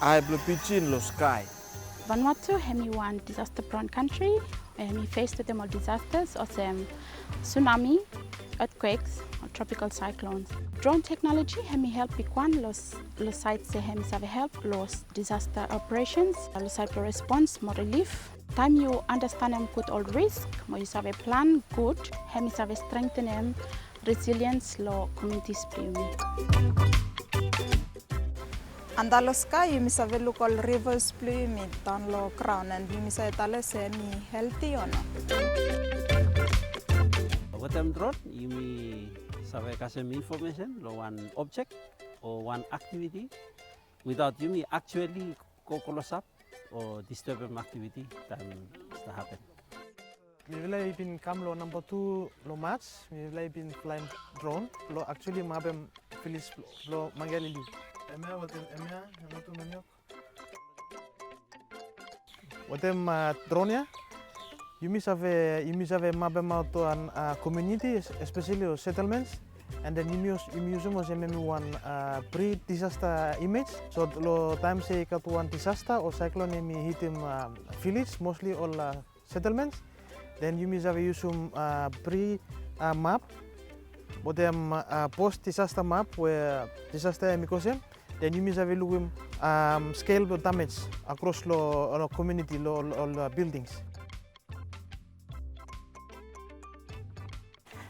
AeBloPidjin lo sky. Vanuatu hemi one disaster-prone country. Hemi faced with them all disasters, or tsunami, earthquakes, or tropical cyclones. Drone technology hemi help pikwan los sites hemi save help los disaster operations, los site response, more relief. Time you understand them good all risk, more you save plan good, hemi save strengthen them resilience lo communities plumi. Andalo sky you miss have look all rivers plumi down low crown and you miss tale semi healthy or no. With them drone you may have some information lo one object or one activity without you may actually go close up or disturb an activity that happen. We will been come lo number 2 lo match. We will been flying drone lo actually mabem Phyllis lo mangalili. Emia tu menyok. Watem drone ya. You miss have mabem auto an community, especially settlements, and then you use them as one pre-disaster image. So lo time say kat one disaster or cyclone hit him village, mostly all settlements. Then you miss have use pre-map, but them post-disaster map where disaster emikosen. Then you miss have look scale the damage across the community, all buildings.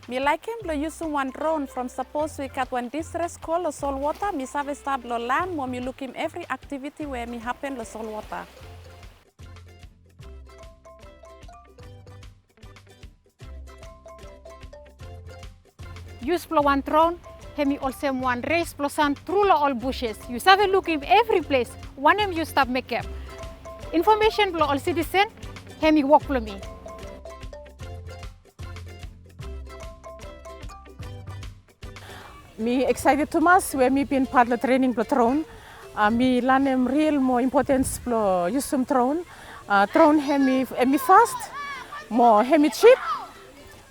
Me like him use one drone from suppose we got one distress call or salt water. Me save stable land when me look him every activity where me happen the salt water. Use one drone, hemi also one race plus and through all bushes. You have a look in every place. One him you stop make up. Information blow all citizen, hemi walk for me. Me excited tumas where me been part of training the drone. Me learn him real more importance blow use some drone. Drone hemi fast, more hemi cheap.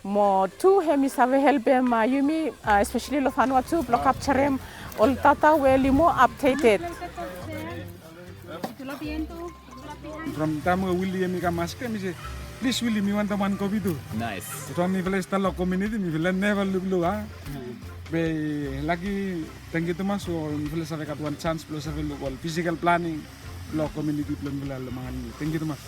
More two hemi save help them yumi especially lo Vanuatu block capture him all tata where more updated. From time William Mask, please Willie me want one copy too. Nice. From the village community, me will never look Be lucky, thank you Thomas. So village have got one chance plus have look all physical planning, block community plan Thank you Thomas.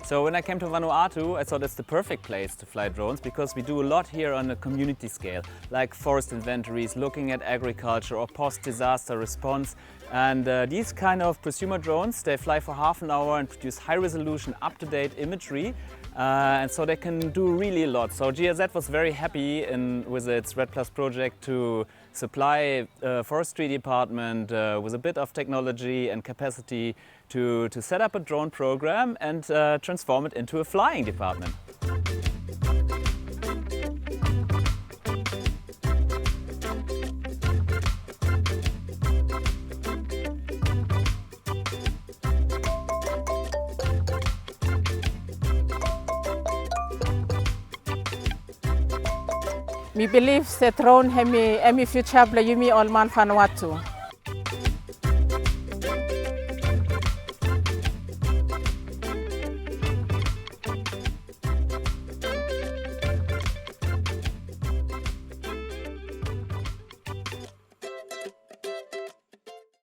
So when I came to Vanuatu, I thought it's the perfect place to fly drones because we do a lot here on a community scale, like forest inventories, looking at agriculture or post-disaster response. And these kind of prosumer drones, they fly for half an hour and produce high-resolution, up-to-date imagery. And so they can do really a lot. So GIZ was very happy with its RED Plus project to supply forestry department with a bit of technology and capacity to set up a drone program and transform it into a flying department. Me believe that drone hemi future play yumi all man Vanuatu.